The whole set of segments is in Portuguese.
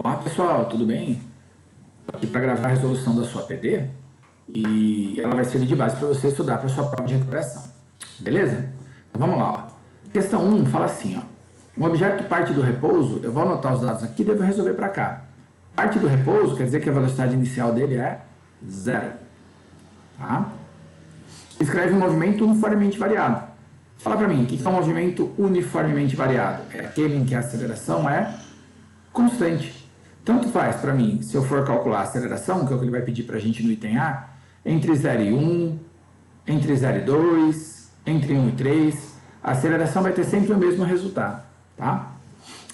Olá pessoal, tudo bem? Estou aqui para gravar a resolução da sua PD e ela vai servir de base para você estudar para a sua prova de recuperação. Beleza? Então vamos lá. Ó. Questão 1 fala assim, ó. Um objeto parte do repouso, eu vou anotar os dados aqui e devo resolver para cá. Parte do repouso quer dizer que a velocidade inicial dele é zero. Tá? Escreve um movimento uniformemente variado. Fala para mim, o que é um movimento uniformemente variado? É aquele em que a aceleração é constante. Tanto faz para mim, se eu for calcular a aceleração, que é o que ele vai pedir para a gente no item A, entre 0 e 1, entre 0 e 2, entre 1 e 3, a aceleração vai ter sempre o mesmo resultado. Tá?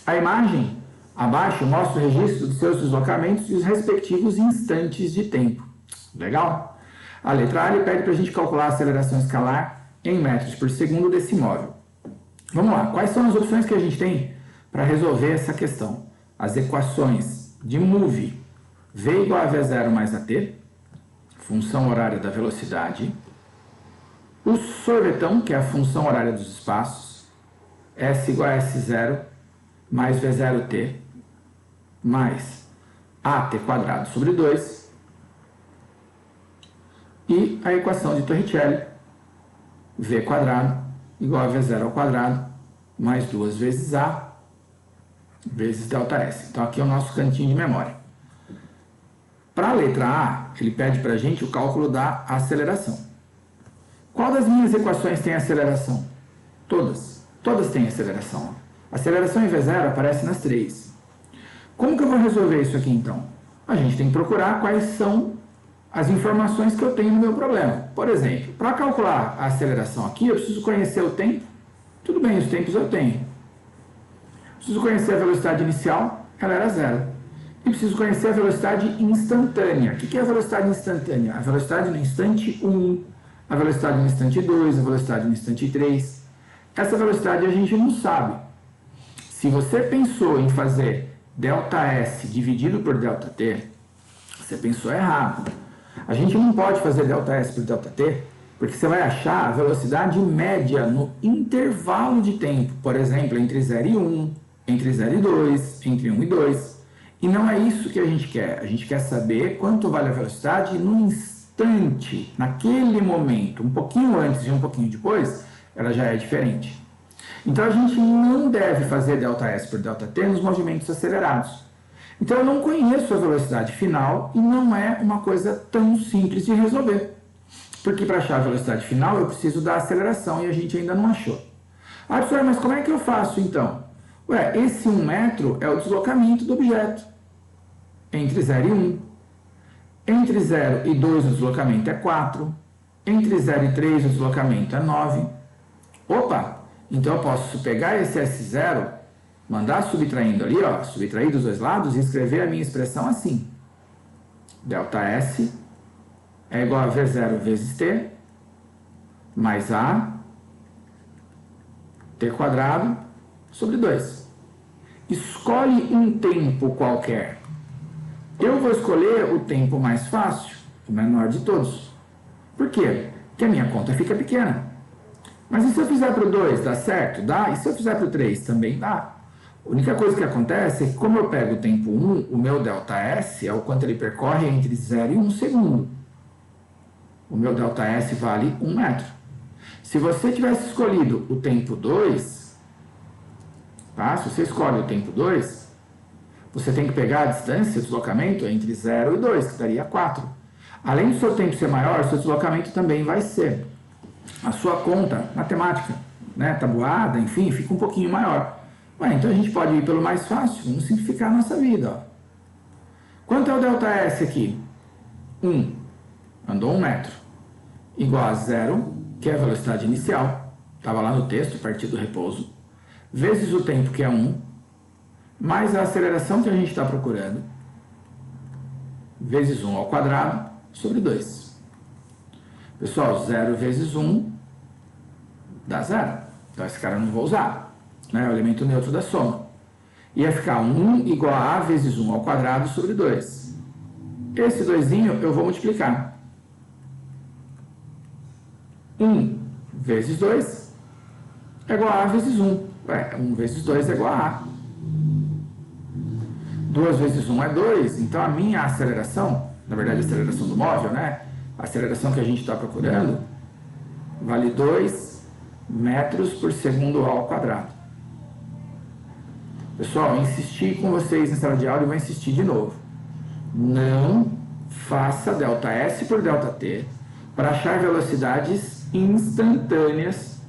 A imagem abaixo mostra o registro dos seus deslocamentos e os respectivos instantes de tempo. Legal? A letra A ele pede para a gente calcular a aceleração escalar em metros por segundo desse móvel. Vamos lá, quais são as opções que a gente tem para resolver essa questão? As equações de move v igual a v0 mais at, função horária da velocidade, o sorvetão, que é a função horária dos espaços, s igual a s0 mais v0t, mais at quadrado sobre 2, e a equação de Torricelli, v quadrado igual a v0 ao quadrado, mais 2 vezes a, vezes ΔS. Então, aqui é o nosso cantinho de memória. Para a letra A, ele pede para a gente o cálculo da aceleração. Qual das minhas equações tem aceleração? Todas. Todas têm aceleração. A aceleração em V0 aparece nas três. Como que eu vou resolver isso aqui, então? A gente tem que procurar quais são as informações que eu tenho no meu problema. Por exemplo, para calcular a aceleração aqui, eu preciso conhecer o tempo. Tudo bem, os tempos eu tenho. Preciso conhecer a velocidade inicial, ela era zero. E preciso conhecer a velocidade instantânea. O que é a velocidade instantânea? A velocidade no instante 1, a velocidade no instante 2, a velocidade no instante 3. Essa velocidade a gente não sabe. Se você pensou em fazer ΔS dividido por ΔT, você pensou errado. A gente não pode fazer ΔS por ΔT, porque você vai achar a velocidade média no intervalo de tempo. Por exemplo, entre 0 e 1, entre 0 e 2, entre 1 e 2. E não é isso que a gente quer. A gente quer saber quanto vale a velocidade no instante, naquele momento. Um pouquinho antes e um pouquinho depois, ela já é diferente. Então, a gente não deve fazer ΔS por ΔT nos movimentos acelerados. Então, eu não conheço a velocidade final e não é uma coisa tão simples de resolver. Porque para achar a velocidade final, eu preciso da aceleração e a gente ainda não achou. Ah, professor, mas como é que eu faço então? Ué, esse 1 metro é o deslocamento do objeto. Entre 0 e 1. Entre 0 e 2 o deslocamento é 4. Entre 0 e 3 o deslocamento é 9. Opa! Então eu posso pegar esse S0, mandar subtraindo ali, ó, subtrair dos dois lados e escrever a minha expressão assim. ΔS é igual a V0 vezes T, mais A, T quadrado, sobre 2. Escolhe um tempo qualquer. Eu vou escolher o tempo mais fácil, o menor de todos. Por quê? Porque a minha conta fica pequena. Mas e se eu fizer para o 2, dá certo? Dá. E se eu fizer para o 3, também dá. A única coisa que acontece é que, como eu pego o tempo 1, o meu ΔS é o quanto ele percorre entre 0 e 1 segundo. O meu ΔS vale 1 metro. Se você tivesse escolhido o tempo 2, tá? Se você escolhe o tempo 2, você tem que pegar a distância, o deslocamento entre 0 e 2, que daria 4. Além do seu tempo ser maior, seu deslocamento também vai ser. A sua conta matemática, né, tabuada, enfim, fica um pouquinho maior. Ué, então a gente pode ir pelo mais fácil, vamos simplificar a nossa vida. Ó. Quanto é o ΔS aqui? 1. Andou 1 metro. Igual a 0, que é a velocidade inicial. Estava lá no texto, a partir do repouso. Vezes o tempo, que é 1. Mais a aceleração que a gente está procurando. Vezes 1 ao quadrado, sobre 2. Pessoal, 0 vezes 1 dá 0. Então esse cara eu não vou usar. Né? É o elemento neutro da soma. Ia ficar 1 igual a vezes 1 ao quadrado sobre 2. Esse 2 eu vou multiplicar. 1 vezes 2 é igual a vezes 1. Ué, 1 vezes 2 é igual a. 2 vezes 1 é 2, então a minha aceleração, na verdade a aceleração do móvel, né? A aceleração que a gente está procurando vale 2 metros por segundo ao quadrado. Pessoal, eu insisti com vocês em sala de aula e vou insistir de novo. Não faça ΔS por ΔT para achar velocidades instantâneas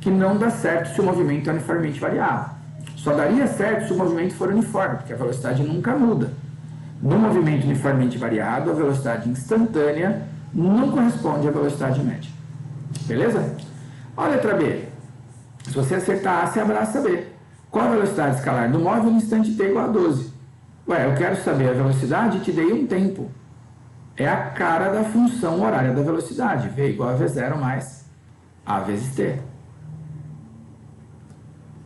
que não dá certo se o movimento é uniformemente variável. Só daria certo se o movimento for uniforme, porque a velocidade nunca muda. No movimento uniformemente variado, a velocidade instantânea não corresponde à velocidade média. Beleza? Olha a letra B. Se você acertar A, você abraça B. Qual a velocidade escalar do móvel no instante t igual a 12? Ué, eu quero saber a velocidade e te dei um tempo. É a cara da função horária da velocidade. V igual a V0 mais A vezes t.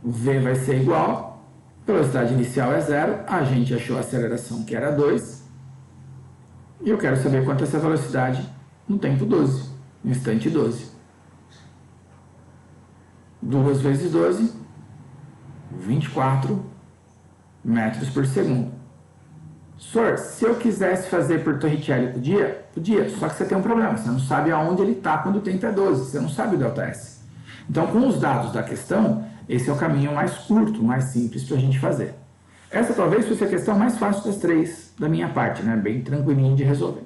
V vai ser igual, velocidade inicial é 0, a gente achou a aceleração que era 2, e eu quero saber quanto é essa velocidade no tempo 12, no instante 12. 2 vezes 12, 24 metros por segundo. Senhor, se eu quisesse fazer por Torricelli, podia? Podia, só que você tem um problema, você não sabe aonde ele está quando o tempo é 12, você não sabe o ΔS. Então, com os dados da questão, esse é o caminho mais curto, mais simples para a gente fazer. Essa talvez fosse a questão mais fácil das 3 da minha parte, né? Bem tranquilinho de resolver.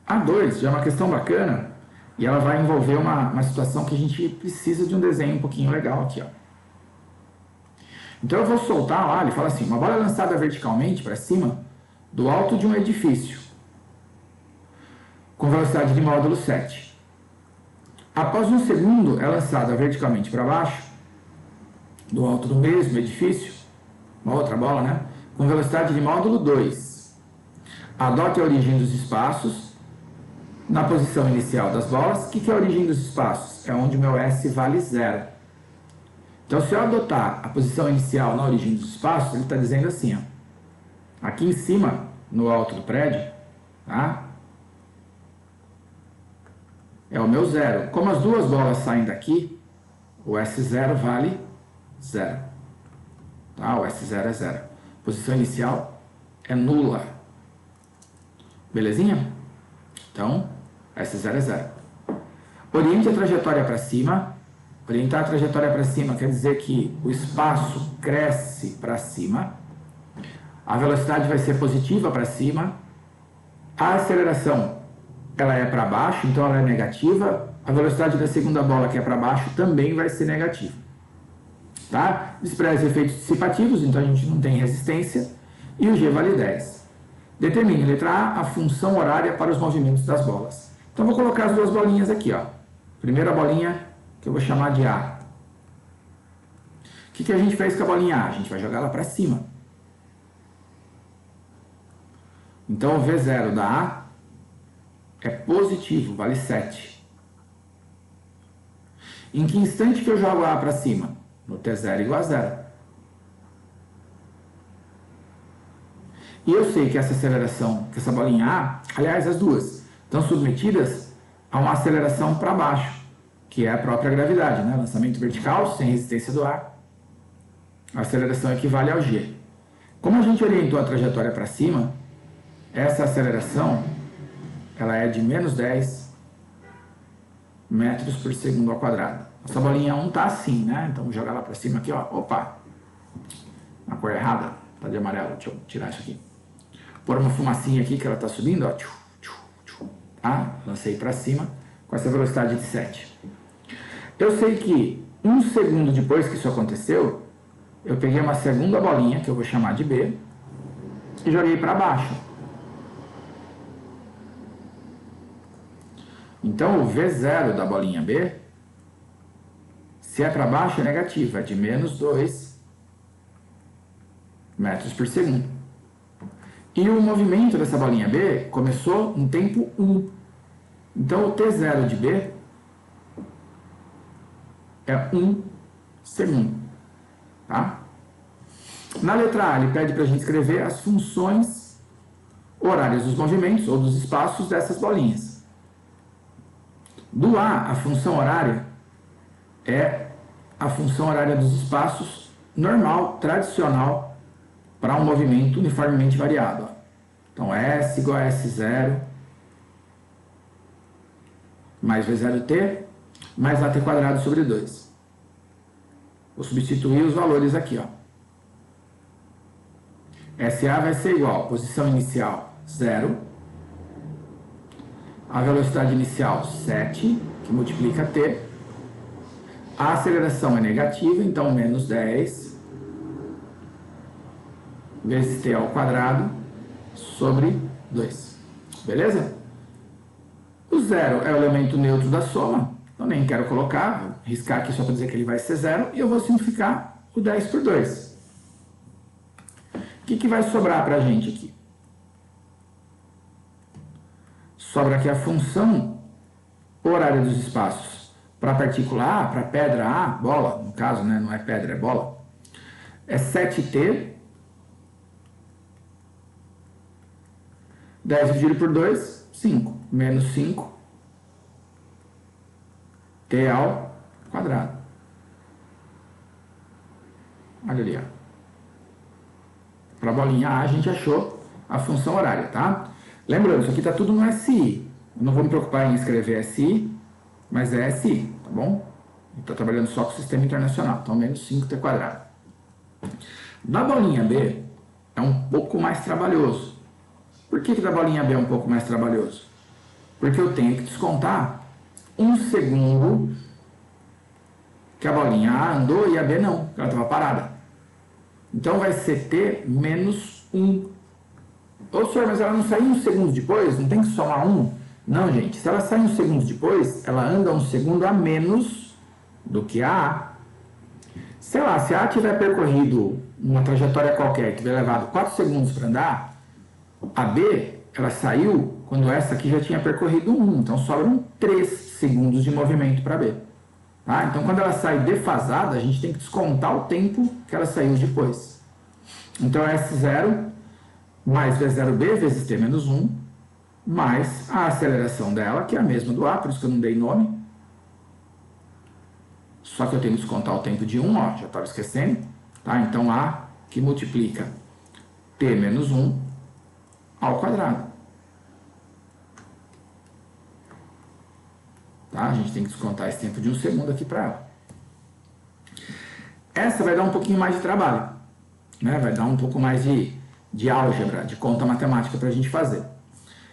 A 2 já é uma questão bacana e ela vai envolver uma situação que a gente precisa de um desenho um pouquinho legal aqui, ó. Então eu vou soltar lá, ele fala assim, uma bola lançada verticalmente para cima do alto de um edifício com velocidade de módulo 7. Após um segundo, é lançada verticalmente para baixo, do alto do mesmo edifício, uma outra bola, né? Com velocidade de módulo 2. Adote a origem dos espaços na posição inicial das bolas. O que é a origem dos espaços? É onde o meu S vale 0. Então, se eu adotar a posição inicial na origem dos espaços, ele está dizendo assim, ó, aqui em cima, no alto do prédio, tá? É o meu 0. Como as duas bolas saem daqui, o S0 vale 0. Tá? O S0 é 0. Posição inicial é nula. Belezinha? Então, S0 é 0. Oriente a trajetória para cima. Orientar a trajetória para cima quer dizer que o espaço cresce para cima. A velocidade vai ser positiva para cima. A aceleração ela é para baixo, então ela é negativa. A velocidade da segunda bola, que é para baixo, também vai ser negativa. Tá? Despreze efeitos dissipativos, então a gente não tem resistência. E o G vale 10. Determine, letra A, a função horária para os movimentos das bolas. Então vou colocar as duas bolinhas aqui, ó. Primeira bolinha, que eu vou chamar de A. O que a gente fez com a bolinha A? A gente vai jogar ela para cima. Então o V0 da A é positivo, vale 7. Em que instante que eu jogo A para cima? No T0 igual a 0. E eu sei que essa aceleração, que essa bolinha A, aliás, as duas, estão submetidas a uma aceleração para baixo, que é a própria gravidade, né? Lançamento vertical, sem resistência do ar. A aceleração equivale ao G. Como a gente orientou a trajetória para cima, essa aceleração ela é de menos 10 metros por segundo ao quadrado. Essa bolinha 1 tá assim, né? Então vou jogar lá para cima aqui, ó. Opa! Na cor errada, tá de amarelo. Deixa eu tirar isso aqui. Pôr uma fumacinha aqui que ela tá subindo, ó. Tá? Lancei para cima com essa velocidade de 7. Eu sei que um segundo depois que isso aconteceu, eu peguei uma segunda bolinha, que eu vou chamar de B, e joguei para baixo. Então, o V0 da bolinha B, se é para baixo, é negativo, é de menos 2 metros por segundo. E o movimento dessa bolinha B começou no tempo 1. Então, o T0 de B é 1 segundo. Tá? Na letra A, ele pede para a gente escrever as funções horárias dos movimentos ou dos espaços dessas bolinhas. Do A, a função horária é a função horária dos espaços normal, tradicional, para um movimento uniformemente variado. Ó. Então, S igual a S0 mais V0t mais AT quadrado sobre 2. Vou substituir os valores aqui. Ó. SA vai ser igual, posição inicial 0, a velocidade inicial 7, que multiplica t, a aceleração é negativa, então menos 10 vezes t ao quadrado sobre 2. Beleza? O 0 é o elemento neutro da soma, eu nem quero colocar, vou riscar aqui só para dizer que ele vai ser 0, e eu vou simplificar o 10 por 2. O que vai sobrar para a gente aqui? Sobra aqui a função horária dos espaços para a partícula A, para a pedra A, bola, no caso, né? Não é pedra, é bola, é 7t, 10 dividido por 2, 5, menos 5, t ao quadrado. Olha ali, ó. Para a bolinha A, a gente achou a função horária, tá? Lembrando, isso aqui está tudo no SI. Eu não vou me preocupar em escrever SI, mas é SI, tá bom? Está trabalhando só com o sistema internacional, então menos 5t quadrado. Da bolinha B, é um pouco mais trabalhoso. Por que da bolinha B é um pouco mais trabalhoso? Porque eu tenho que descontar 1 segundo que a bolinha A andou e a B não, porque ela estava parada. Então vai ser t menos 1. Ô senhor, mas ela não saiu 1 segundo depois? Não tem que somar 1? Não, gente. Se ela sai 1 segundo depois, ela anda 1 segundo a menos do que a A. Sei lá, se a A tiver percorrido uma trajetória qualquer, tiver levado 4 segundos para andar, a B, ela saiu quando essa aqui já tinha percorrido 1. Então sobram 3 segundos de movimento para B. Tá? Então quando ela sai defasada, a gente tem que descontar o tempo que ela saiu depois. Então S0 mais V0B vezes t menos 1, mais a aceleração dela, que é a mesma do A, por isso que eu não dei nome. Só que eu tenho que descontar o tempo de 1, ó, já estava esquecendo. Tá? Então A que multiplica t menos 1 ao quadrado. Tá? A gente tem que descontar esse tempo de 1 segundo aqui para ela. Essa vai dar um pouquinho mais de trabalho, né? Vai dar um pouco mais de álgebra, de conta matemática para a gente fazer.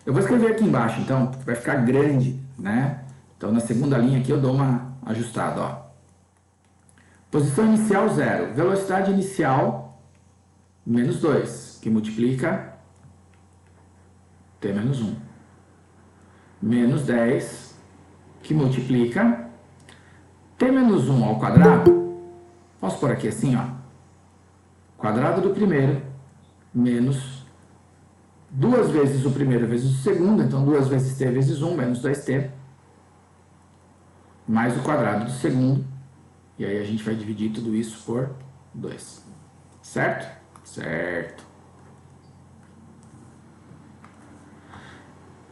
Eu vou escrever aqui embaixo, então, vai ficar grande, né? Então, na segunda linha aqui eu dou uma ajustada, ó. Posição inicial 0, velocidade inicial menos 2, que multiplica t menos 1. Menos 10, que multiplica t menos 1 ao quadrado. Posso pôr aqui assim, ó. Quadrado do primeiro menos 2 vezes o primeiro vezes o segundo, então 2 vezes t vezes 1, menos 2t, mais o quadrado do segundo, e aí a gente vai dividir tudo isso por 2. Certo? Certo.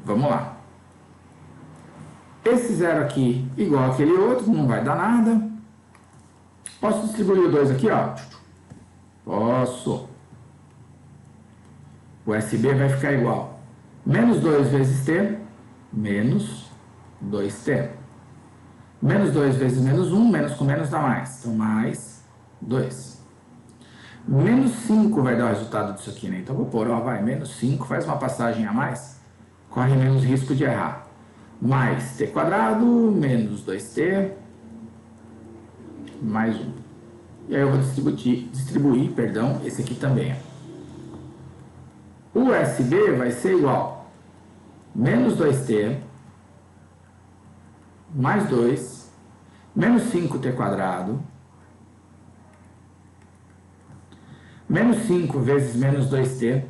Vamos lá. Esse zero aqui igual aquele outro, não vai dar nada. Posso distribuir o 2 aqui, ó? Posso. O SB vai ficar igual. Menos 2 vezes t, menos 2t. Menos 2 vezes menos 1, menos com menos dá mais. Então, mais 2. Menos 5 vai dar o resultado disso aqui, né? Então, vou pôr, ó, vai, menos 5, faz uma passagem a mais, corre menos risco de errar. Mais t quadrado, menos 2t, mais 1. E aí eu vou distribuir, esse aqui também. O SB vai ser igual menos 2t, mais 2, menos 5t quadrado, menos 5 vezes menos 2t,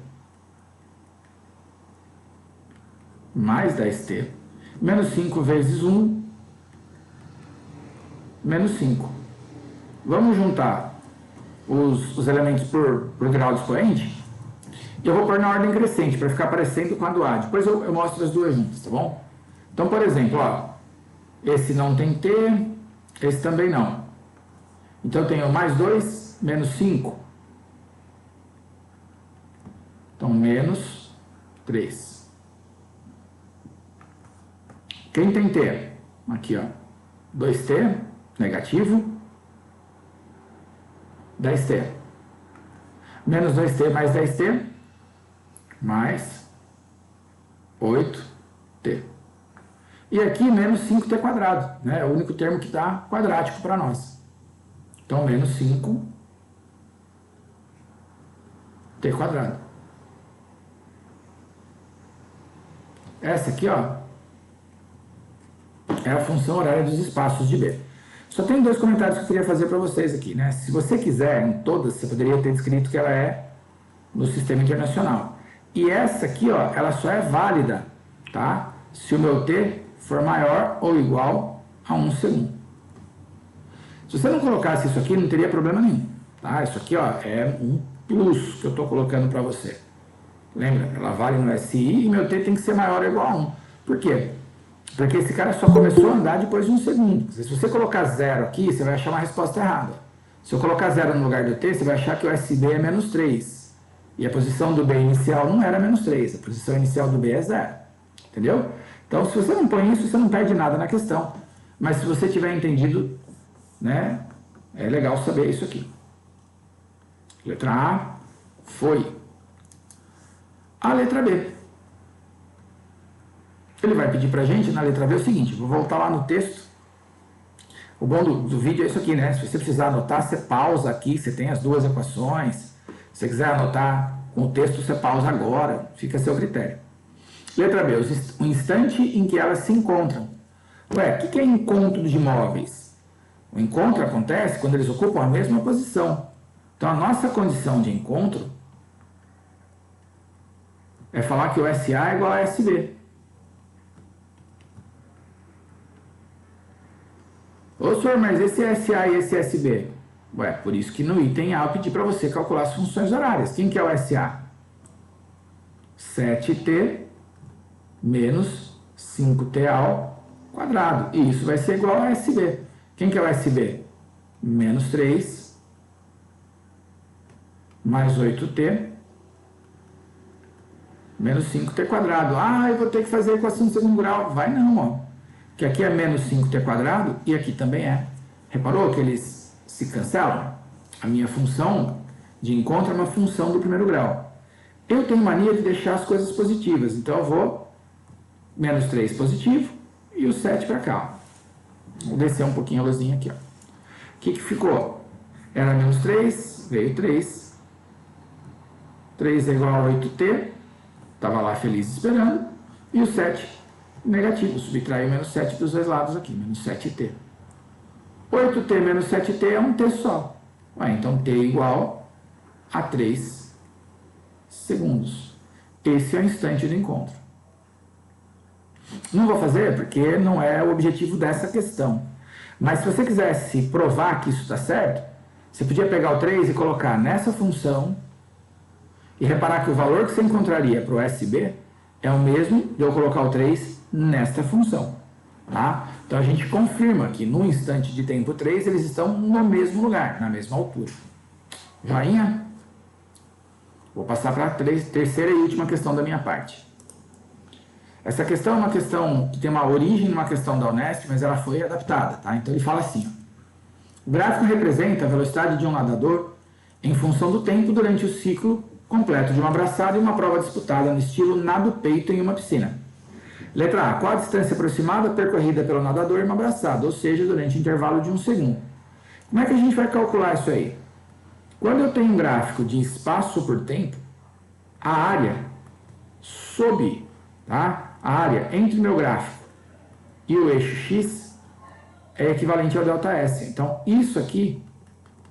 mais 10t, menos 5 vezes 1, menos 5. Vamos juntar os elementos por grau de expoente. E eu vou pôr na ordem crescente, para ficar parecendo com a do A. Depois eu mostro as duas juntas, tá bom? Então, por exemplo, ó, esse não tem t, esse também não. Então eu tenho mais 2 menos 5. Então, menos 3. Quem tem T? Aqui, ó. 2T, negativo. 10T. Menos 2T mais 10T, mais 8T. E aqui, menos 5T quadrado, né? É o único termo que dá quadrático para nós. Então, menos 5T quadrado. Essa aqui, ó, é a função horária dos espaços de B. Só tem 2 comentários que eu queria fazer para vocês aqui, né? Se você quiser, em todas, você poderia ter descrito que ela é no sistema internacional. E essa aqui, ó, ela só é válida, tá? Se o meu T for maior ou igual a 1 segundo. Se você não colocasse isso aqui, não teria problema nenhum, tá? Isso aqui, ó, é um plus que eu estou colocando para você. Lembra? Ela vale no SI e meu T tem que ser maior ou igual a 1. Por quê? Porque esse cara só começou a andar depois de 1 segundo. Se você colocar 0 aqui, você vai achar uma resposta errada. Se eu colocar 0 no lugar do T, você vai achar que o SB é menos 3. E a posição do B inicial não era menos 3. A posição inicial do B é 0. Entendeu? Então, se você não põe isso, você não perde nada na questão. Mas se você tiver entendido, né, é legal saber isso aqui. Letra A foi. A letra B. Ele vai pedir pra gente, na letra B, o seguinte, vou voltar lá no texto. O bom do vídeo é isso aqui, né? Se você precisar anotar, você pausa aqui, você tem as 2 equações. Se você quiser anotar com o texto, você pausa agora, fica a seu critério. Letra B, o instante em que elas se encontram. Ué, o que é encontro de móveis? O encontro acontece quando eles ocupam a mesma posição. Então, a nossa condição de encontro é falar que o SA é igual a SB. Ô, senhor, mas esse SA e esse SB? Ué, por isso que no item A eu pedi para você calcular as funções horárias. Quem que é o SA? 7T menos 5T ao quadrado. E isso vai ser igual a SB. Quem que é o SB? Menos 3 mais 8T menos 5T quadrado. Ah, eu vou ter que fazer a equação de segundo grau. Vai não, ó. Que aqui é menos 5T quadrado e aqui também é. Reparou que eles se cancelam? A minha função de encontro é uma função do primeiro grau. Eu tenho mania de deixar as coisas positivas, então eu vou menos 3 positivo e o 7 para cá. Ó. Vou descer um pouquinho a luzinha aqui. Ó. O que ficou? Era menos 3, veio 3. 3 é igual a 8T, estava lá feliz esperando, e o 7 negativo, subtrair menos 7 dos dois lados aqui, menos 7T. 8T menos 7T é um T só. Então T igual a 3 segundos. Esse é o instante do encontro. Não vou fazer porque não é o objetivo dessa questão. Mas se você quisesse provar que isso está certo, você podia pegar o 3 e colocar nessa função e reparar que o valor que você encontraria para o SB é o mesmo de eu colocar o 3 nesta função. Tá? Então a gente confirma que no instante de tempo 3 eles estão no mesmo lugar, na mesma altura. Joinha? Vou passar para a terceira e última questão da minha parte. Essa questão é uma questão que tem uma origem numa questão da Unesp, mas ela foi adaptada. Tá? Então ele fala assim, ó. O gráfico representa a velocidade de um nadador em função do tempo durante o ciclo completo de uma braçada e uma prova disputada no estilo nado peito em uma piscina. Letra A. Qual a distância aproximada percorrida pelo nadador em uma braçada, ou seja, durante o intervalo de 1 segundo? Como é que a gente vai calcular isso aí? Quando eu tenho um gráfico de espaço por tempo, a área sob, tá? A área entre o meu gráfico e o eixo X é equivalente ao ΔS. Então, isso aqui,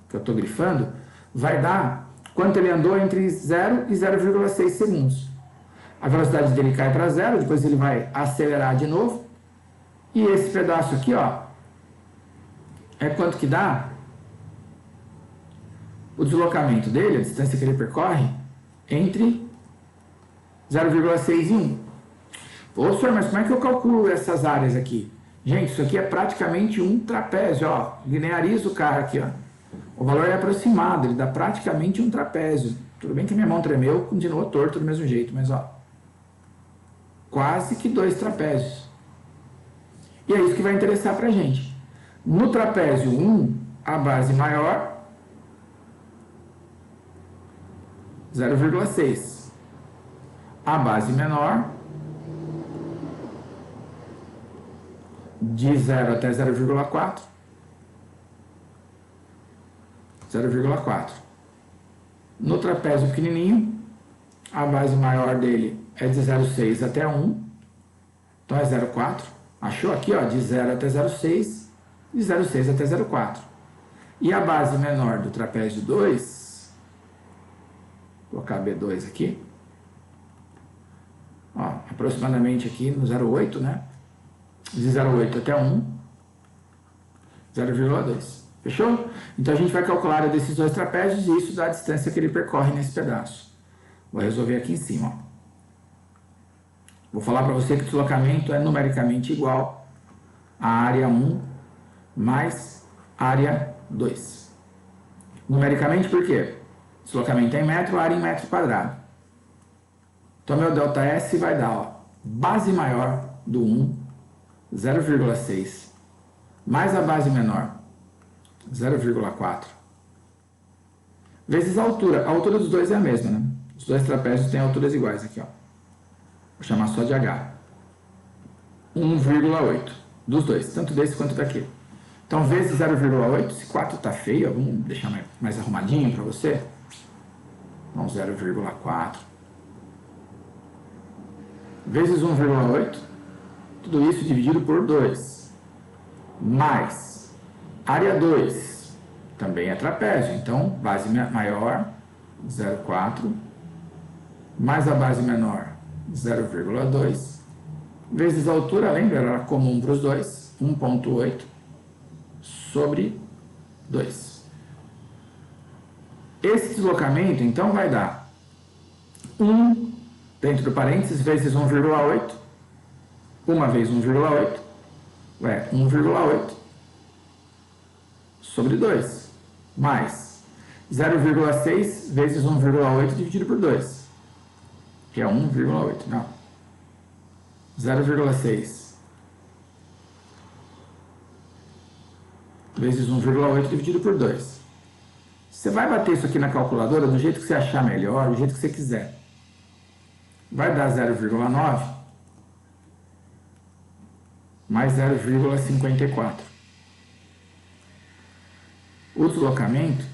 que eu estou grifando, vai dar quanto ele andou entre 0 e 0,6 segundos. A velocidade dele cai para 0, depois ele vai acelerar de novo. E esse pedaço aqui, ó, é quanto que dá o deslocamento dele, a distância que ele percorre, entre 0,6 e 1. Ô, senhor, mas como é que eu calculo essas áreas aqui? Gente, isso aqui é praticamente um trapézio, ó. Lineariza o cara aqui, ó. O valor é aproximado, ele dá praticamente um trapézio. Tudo bem que minha mão tremeu, continuou torto do mesmo jeito, mas ó, quase que 2 trapézios. E é isso que vai interessar pra gente. No trapézio 1, a base maior, 0,6. A base menor, de 0 até 0,4, 0,4. No trapézio pequenininho, a base maior dele é de 0,6 até 1, então é 0,4. Achou aqui, ó, de 0 até 0,6, de 0,6 até 0,4. E a base menor do trapézio 2, vou colocar B2 aqui, ó, aproximadamente aqui no 0,8, né? De 0,8 até 1, 0,2. Fechou? Então a gente vai calcular a área desses 2 trapézios e isso dá a distância que ele percorre nesse pedaço. Vou resolver aqui em cima, ó. Vou falar para você que o deslocamento é numericamente igual à área 1 mais área 2. Numericamente por quê? Deslocamento é em metro, área em metro quadrado. Então meu ΔS vai dar, ó, base maior do 1, 0,6, mais a base menor, 0,4, vezes a altura. A altura dos dois é a mesma, né? Os 2 trapézios têm alturas iguais aqui, ó. Vou chamar só de H. 1,8 dos dois, tanto desse quanto daquele. Então, vezes 0,8, esse 4 tá feio, ó, vamos deixar mais arrumadinho para você. Então, 0,4 vezes 1,8, tudo isso dividido por 2, mais área 2, também é trapézio, então base maior, 0,4, mais a base menor, 0,2, vezes a altura, lembra, era comum para os dois, 1,8 sobre 2. Esse deslocamento, então, vai dar 1 dentro do parênteses vezes 1,8, uma vez 1,8, é 1,8 sobre 2, mais 0,6 vezes 1,8 dividido por 2, que é 1,8, não, 0,6 vezes 1,8 dividido por 2. Você vai bater isso aqui na calculadora do jeito que você achar melhor, do jeito que você quiser. Vai dar 0,9 mais 0,54. O deslocamento,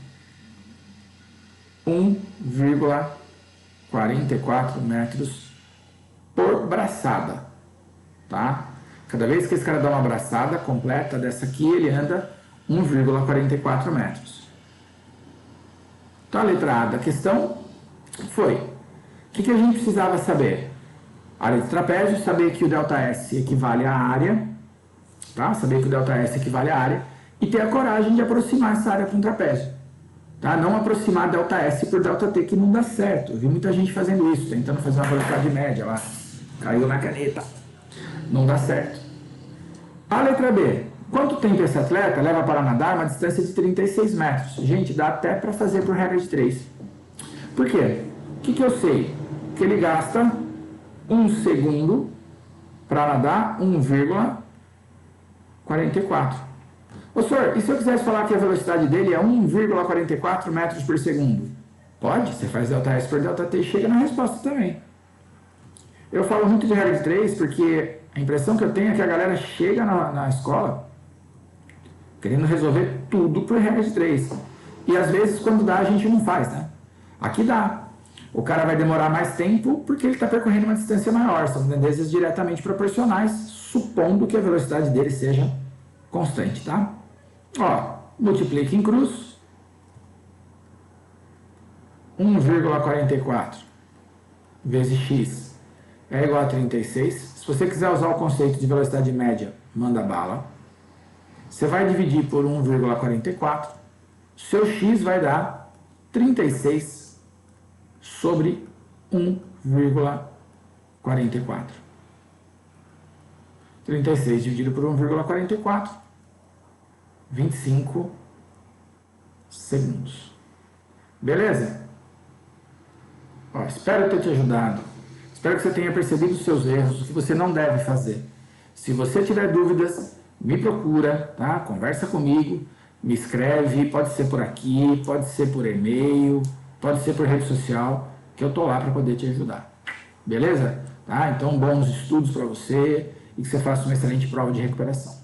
1,44 metros por braçada, tá? Cada vez que esse cara dá uma braçada completa dessa aqui, ele anda 1,44 metros. Então, a letra A da questão foi: o que a gente precisava saber? Área de trapézio, saber que o ΔS equivale à área, tá? Saber que o ΔS equivale à área e ter a coragem de aproximar essa área para um trapézio, tá? Não aproximar ΔS por ΔT, que não dá certo. Eu vi muita gente fazendo isso, tentando fazer uma velocidade média lá, caiu na caneta, não dá certo. A letra B: quanto tempo esse atleta leva para nadar uma distância de 36 metros? Gente, dá até para fazer por regra de 3. Por quê? O que eu sei? Que ele gasta 1 segundo para nadar 1,44. Ô senhor, e se eu quisesse falar que a velocidade dele é 1,44 metros por segundo? Pode, você faz ΔS por ΔT e chega na resposta também. Eu falo muito de regra de 3 porque a impressão que eu tenho é que a galera chega na escola querendo resolver tudo por regra de 3. E às vezes, quando dá, a gente não faz, né? Aqui dá. O cara vai demorar mais tempo porque ele está percorrendo uma distância maior. São tendências diretamente proporcionais, supondo que a velocidade dele seja constante, tá? Ó, multiplica em cruz. 1,44 vezes x é igual a 36. Se você quiser usar o conceito de velocidade média, manda bala. Você vai dividir por 1,44. Seu x vai dar 36 sobre 1,44. 36 dividido por 1,44, 25 segundos. Beleza? Ó, espero ter te ajudado. Espero que você tenha percebido os seus erros, o que você não deve fazer. Se você tiver dúvidas, me procura, tá? Conversa comigo, me escreve, pode ser por aqui, pode ser por e-mail, pode ser por rede social, que eu tô lá para poder te ajudar. Beleza? Tá? Então, bons estudos para você e que você faça uma excelente prova de recuperação.